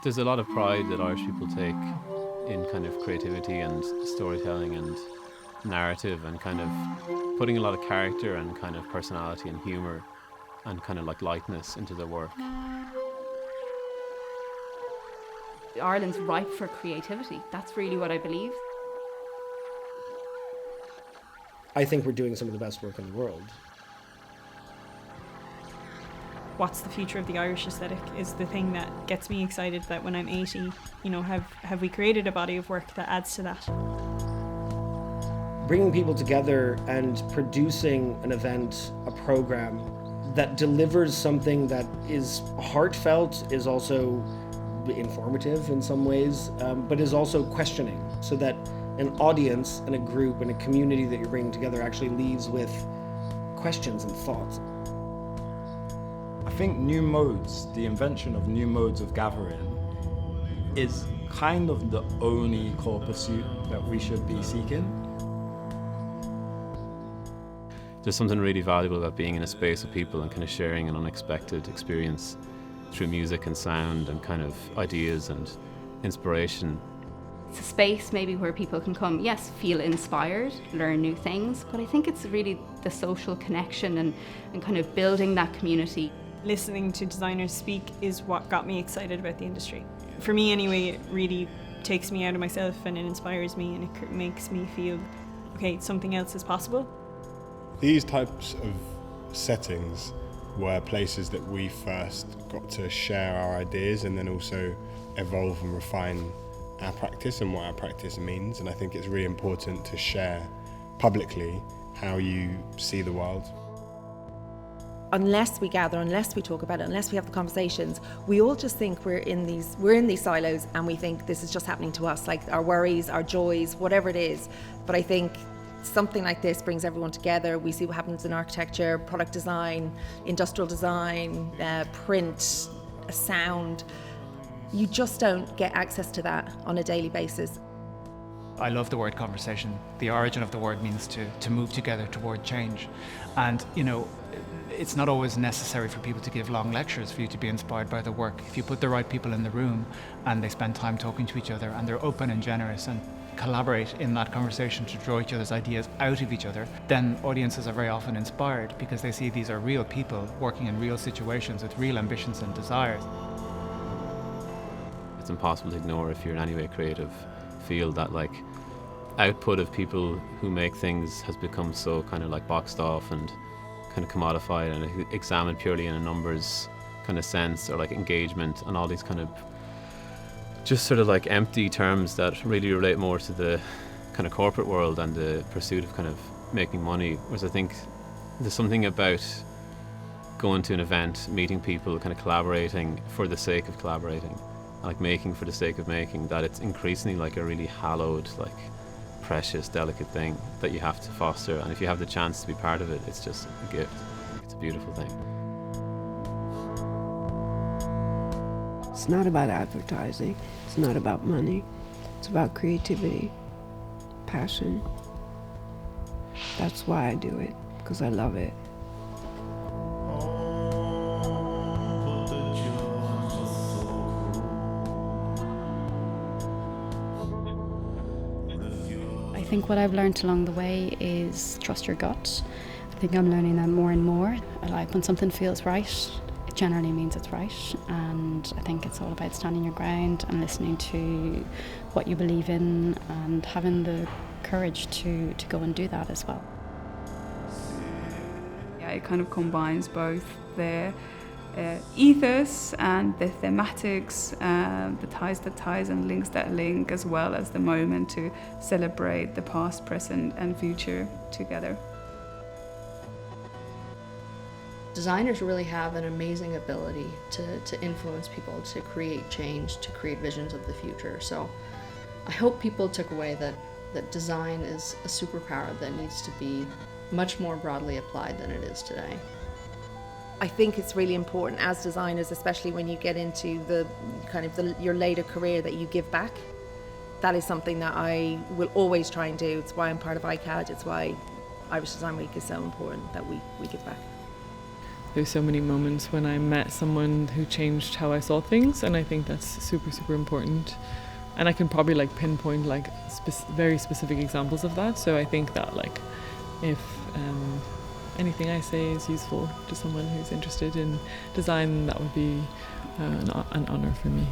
There's a lot of pride that Irish people take in kind of creativity and storytelling and narrative and kind of putting a lot of character and kind of personality and humour and kind of like lightness into their work. Ireland's ripe for creativity. That's really what I believe. I think we're doing some of the best work in the world. What's the future of the Irish aesthetic is the thing that gets me excited, that when I'm 80, have we created a body of work that adds to that? Bringing people together and producing an event, a program that delivers something that is heartfelt, is also informative in some ways, but is also questioning, so that an audience and a group and a community that you're bringing together actually leaves with questions and thoughts. I think new modes, the invention of new modes of gathering, is kind of the only core pursuit that we should be seeking. There's something really valuable about being in a space of people and kind of sharing an unexpected experience through music and sound and kind of ideas and inspiration. It's a space maybe where people can come, yes, feel inspired, learn new things, but I think it's really the social connection and kind of building that community. Listening to designers speak is what got me excited about the industry. For me anyway, it really takes me out of myself and it inspires me and it makes me feel, okay, something else is possible. These types of settings were places that we first got to share our ideas and then also evolve and refine our practice and what our practice means. And I think it's really important to share publicly how you see the world. Unless we gather, unless we talk about it, unless we have the conversations, we all just think we're in these silos and we think this is just happening to us, like our worries, our joys, whatever it is. But I think something like this brings everyone together. We see what happens in architecture, product design, industrial design, print, sound. You just don't get access to that on a daily basis. I love the word conversation. The origin of the word means to move together toward change. And, it's not always necessary for people to give long lectures for you to be inspired by the work. If you put the right people in the room and they spend time talking to each other and they're open and generous and collaborate in that conversation to draw each other's ideas out of each other, then audiences are very often inspired because they see these are real people working in real situations with real ambitions and desires. It's impossible to ignore, if you're in any way creative, feel that like output of people who make things has become so kind of like boxed off and kind of commodified and examined purely in a numbers kind of sense, or like engagement and all these kind of just sort of like empty terms that really relate more to the kind of corporate world and the pursuit of kind of making money. Whereas I think there's something about going to an event, meeting people, kind of collaborating for the sake of collaborating, like making for the sake of making, that it's increasingly like a really hallowed, like precious, delicate thing that you have to foster. And if you have the chance to be part of it, it's just a gift. It's a beautiful thing. It's not about advertising. It's not about money. It's about creativity, passion. That's why I do it, because I love it. I think what I've learned along the way is trust your gut. I think I'm learning that more and more. I like when something feels right, it generally means it's right. And I think it's all about standing your ground and listening to what you believe in and having the courage to go and do that as well. Yeah, it kind of combines both the ethos and the thematics, the ties that ties and links that link, as well as the moment to celebrate the past, present and future together. Designers really have an amazing ability to influence people, to create change, to create visions of the future. So I hope people took away that design is a superpower that needs to be much more broadly applied than it is today. I think it's really important as designers, especially when you get into your later career, that you give back. that is something that I will always try and do. It's why I'm part of ICAD. It's why Irish Design Week is so important that we give back. There's so many moments when I met someone who changed how I saw things, and I think that's super, super important. And I can probably like pinpoint like very specific examples of that. So I think that like if anything I say is useful to someone who's interested in design, that would be an honor for me.